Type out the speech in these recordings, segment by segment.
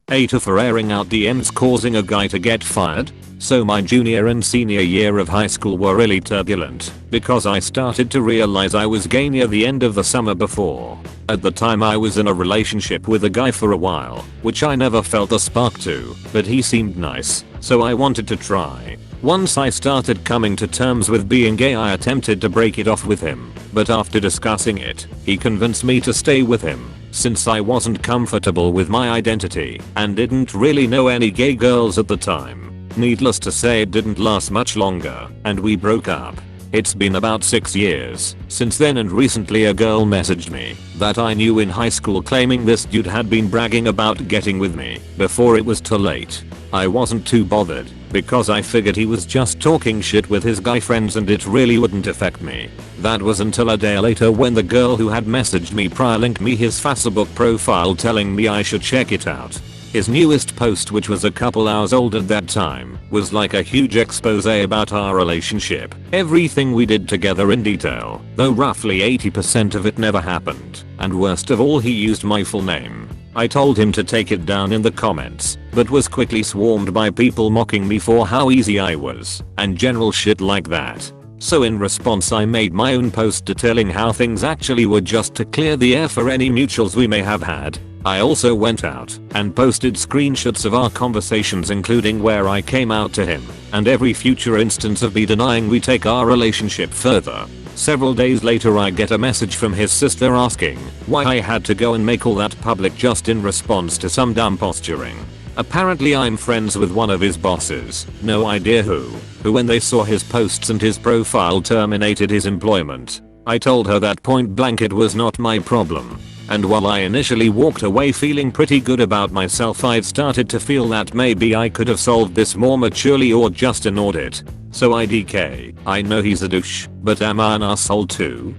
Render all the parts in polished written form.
AITA for airing out DMs causing a guy to get fired. So my junior and senior year of high school were really turbulent because I started to realize I was gay near the end of the summer before. At the time I was in a relationship with a guy for a while, which I never felt a spark to, but he seemed nice, so I wanted to try. Once I started coming to terms with being gay I attempted to break it off with him, but after discussing it, he convinced me to stay with him, since I wasn't comfortable with my identity and didn't really know any gay girls at the time. Needless to say it didn't last much longer, and we broke up. It's been about 6 years since then, and recently a girl messaged me that I knew in high school claiming this dude had been bragging about getting with me before it was too late. I wasn't too bothered because I figured he was just talking shit with his guy friends and it really wouldn't affect me. That was until a day later when the girl who had messaged me prior linked me his Facebook profile telling me I should check it out. His newest post, which was a couple hours old at that time, was like a huge expose about our relationship, everything we did together in detail, though roughly 80% of it never happened, and worst of all he used my full name. I told him to take it down in the comments, but was quickly swarmed by people mocking me for how easy I was, and general shit like that. So in response I made my own post detailing how things actually were, just to clear the air for any mutuals we may have had. I also went out and posted screenshots of our conversations, including where I came out to him and every future instance of me denying we take our relationship further. Several days later I get a message from his sister asking why I had to go and make all that public just in response to some dumb posturing. Apparently I'm friends with one of his bosses, no idea who when they saw his posts and his profile terminated his employment. I told her that point blank it was not my problem. And while I initially walked away feeling pretty good about myself, I've started to feel that maybe I could have solved this more maturely or just ignored it. So IDK, I know he's a douche, but am I an asshole too?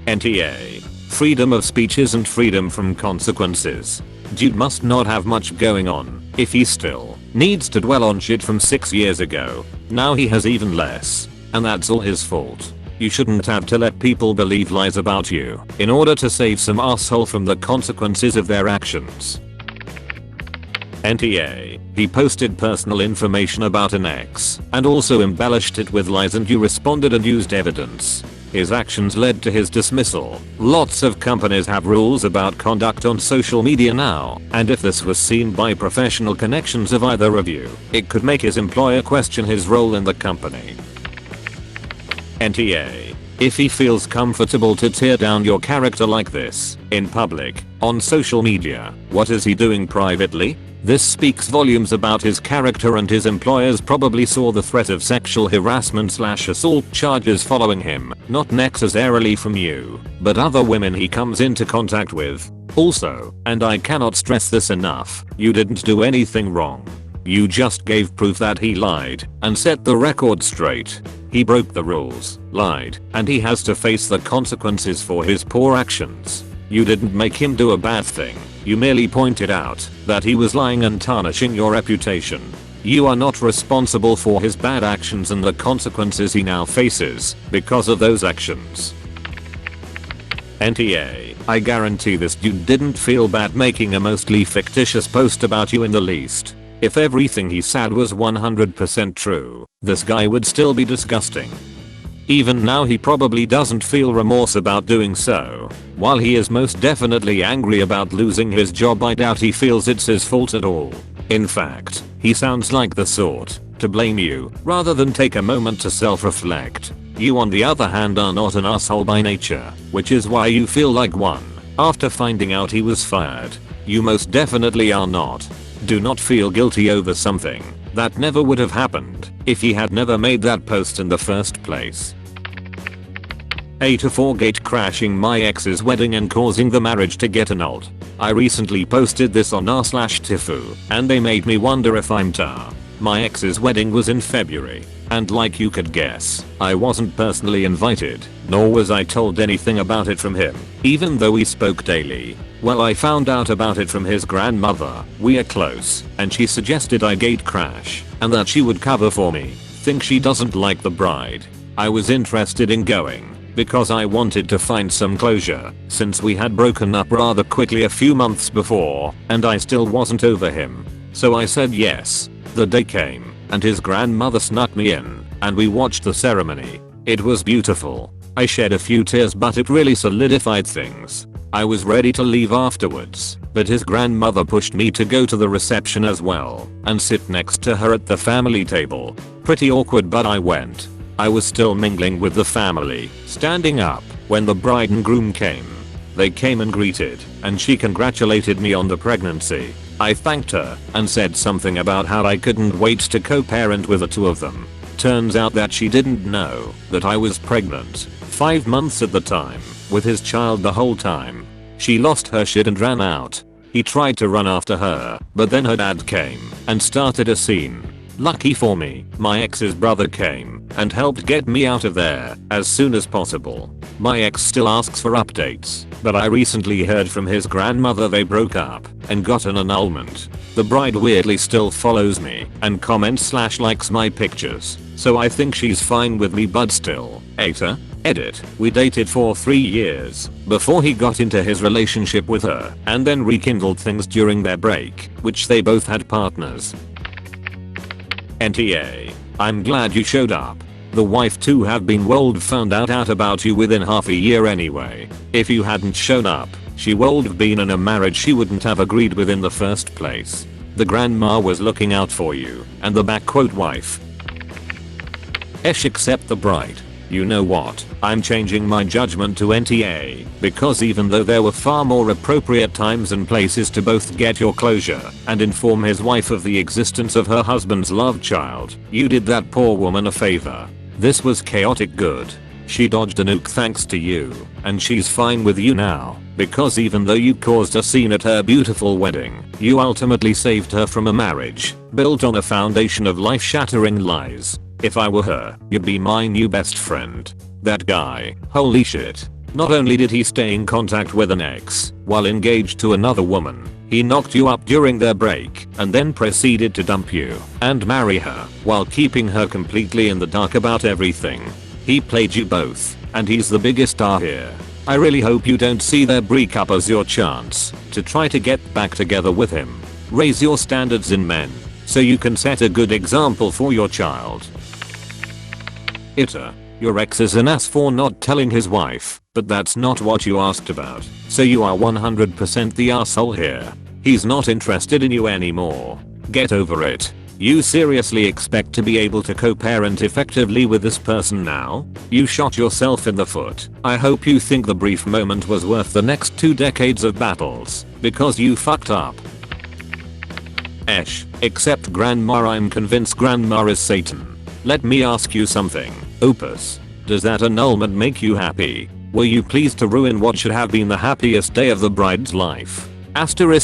NTA. Freedom of speech isn't freedom from consequences. Dude must not have much going on if he still needs to dwell on shit from 6 years ago. Now he has even less, and that's all his fault. You shouldn't have to let people believe lies about you in order to save some asshole from the consequences of their actions. NTA. He posted personal information about an ex and also embellished it with lies, and you responded and used evidence. His actions led to his dismissal. Lots of companies have rules about conduct on social media now, and if this was seen by professional connections of either of you, it could make his employer question his role in the company. NTA. If he feels comfortable to tear down your character like this, in public, on social media, what is he doing privately? This speaks volumes about his character, and his employers probably saw the threat of sexual harassment/assault charges following him, not necessarily from you, but other women he comes into contact with. Also, and I cannot stress this enough, you didn't do anything wrong. You just gave proof that he lied and set the record straight. He broke the rules, lied, and he has to face the consequences for his poor actions. You didn't make him do a bad thing. You merely pointed out that he was lying and tarnishing your reputation. You are not responsible for his bad actions and the consequences he now faces because of those actions. NTA. I guarantee this dude didn't feel bad making a mostly fictitious post about you in the least. If everything he said was 100% true, this guy would still be disgusting. Even now he probably doesn't feel remorse about doing so. While he is most definitely angry about losing his job, I doubt he feels it's his fault at all. In fact, he sounds like the sort to blame you rather than take a moment to self-reflect. You on the other hand are not an asshole by nature, which is why you feel like one after finding out he was fired. You most definitely are not. Do not feel guilty over something that never would have happened if he had never made that post in the first place. AITA for gate crashing my ex's wedding and causing the marriage to get annulled. I recently posted this on r/Tifu, and they made me wonder if I'm tar. My ex's wedding was in February, and like you could guess, I wasn't personally invited, nor was I told anything about it from him, even though we spoke daily. Well, I found out about it from his grandmother. We are close, and she suggested I gate crash, and that she would cover for me. Think she doesn't like the bride. I was interested in going, because I wanted to find some closure since we had broken up rather quickly a few months before and I still wasn't over him. So I said yes. The day came and his grandmother snuck me in and we watched the ceremony. It was beautiful. I shed a few tears but it really solidified things. I was ready to leave afterwards, but his grandmother pushed me to go to the reception as well and sit next to her at the family table. Pretty awkward but I went. I was still mingling with the family, standing up, when the bride and groom came. They came and greeted, and she congratulated me on the pregnancy. I thanked her and said something about how I couldn't wait to co-parent with the two of them. Turns out that she didn't know that I was pregnant, 5 months at the time, with his child the whole time. She lost her shit and ran out. He tried to run after her, but then her dad came and started a scene. Lucky for me, my ex's brother came and helped get me out of there as soon as possible. My ex still asks for updates, but I recently heard from his grandmother they broke up and got an annulment. The bride weirdly still follows me and comments/likes my pictures, so I think she's fine with me but still. AITA. Edit. We dated for 3 years before he got into his relationship with her and then rekindled things during their break, which they both had partners. NTA. I'm glad you showed up. The wife too have been wold found out about you within half a year anyway. If you hadn't shown up, she would have been in a marriage she wouldn't have agreed with in the first place. The grandma was looking out for you and the wife. Except the bride. You know what, I'm changing my judgment to NTA, because even though there were far more appropriate times and places to both get your closure and inform his wife of the existence of her husband's love child, you did that poor woman a favor. This was chaotic good. She dodged a nuke thanks to you, and she's fine with you now, because even though you caused a scene at her beautiful wedding, you ultimately saved her from a marriage built on a foundation of life-shattering lies. If I were her, you'd be my new best friend. That guy, holy shit. Not only did he stay in contact with an ex while engaged to another woman, he knocked you up during their break and then proceeded to dump you and marry her while keeping her completely in the dark about everything. He played you both, and he's the biggest star here. I really hope you don't see their breakup as your chance to try to get back together with him. Raise your standards in men so you can set a good example for your child. AITA. Your ex is an ass for not telling his wife, but that's not what you asked about, so you are 100% the asshole here. He's not interested in you anymore. Get over it. You seriously expect to be able to co-parent effectively with this person now? You shot yourself in the foot. I hope you think the brief moment was worth the next 2 decades of battles, because you fucked up. Except grandma, I'm convinced grandma is Satan. Let me ask you something, Opus. Does that annulment make you happy? Were you pleased to ruin what should have been the happiest day of the bride's life? **EVERYONE**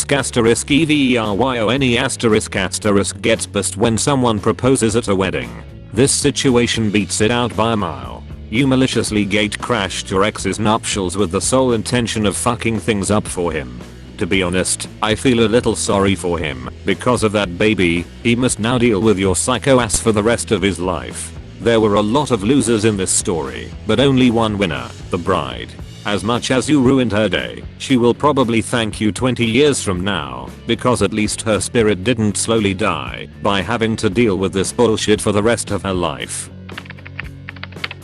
gets bust when someone proposes at a wedding. This situation beats it out by a mile. You maliciously gate-crashed your ex's nuptials with the sole intention of fucking things up for him. To be honest, I feel a little sorry for him. Because of that baby, he must now deal with your psycho ass for the rest of his life. There were a lot of losers in this story, but only one winner, the bride. As much as you ruined her day, she will probably thank you 20 years from now, because at least her spirit didn't slowly die by having to deal with this bullshit for the rest of her life.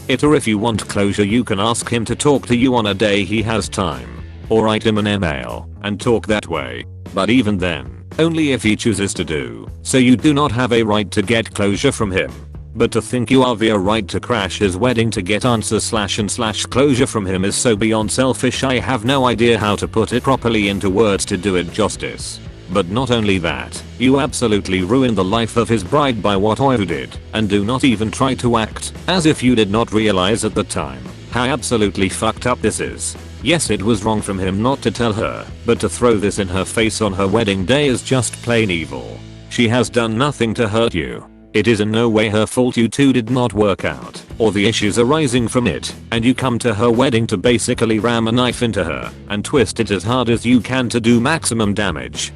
AITA. If you want closure, you can ask him to talk to you on a day he has time. Or write him an email and talk that way. But even then, only if he chooses to do so. You do not have a right to get closure from him. But to think you have a right to crash his wedding to get answers/closure from him is so beyond selfish. I have no idea how to put it properly into words to do it justice. But not only that, you absolutely ruined the life of his bride by what you did, and do not even try to act as if you did not realize at the time how absolutely fucked up this is. Yes, it was wrong from him not to tell her, but to throw this in her face on her wedding day is just plain evil. She has done nothing to hurt you. It is in no way her fault you two did not work out, or the issues arising from it, and you come to her wedding to basically ram a knife into her and twist it as hard as you can to do maximum damage.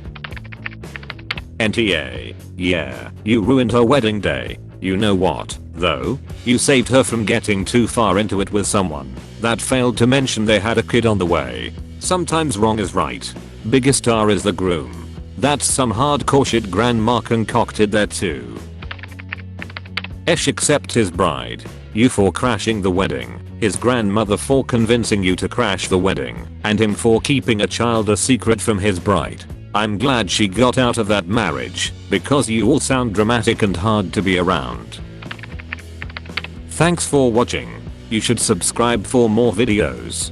NTA. Yeah, you ruined her wedding day. You know what, though? You saved her from getting too far into it with someone that failed to mention they had a kid on the way. Sometimes wrong is right. Biggest star is the groom. That's some hardcore shit grandma concocted there too. Esh accept his bride. You for crashing the wedding. His grandmother for convincing you to crash the wedding. And him for keeping a child a secret from his bride. I'm glad she got out of that marriage, because you all sound dramatic and hard to be around. Thanks for watching. You should subscribe for more videos.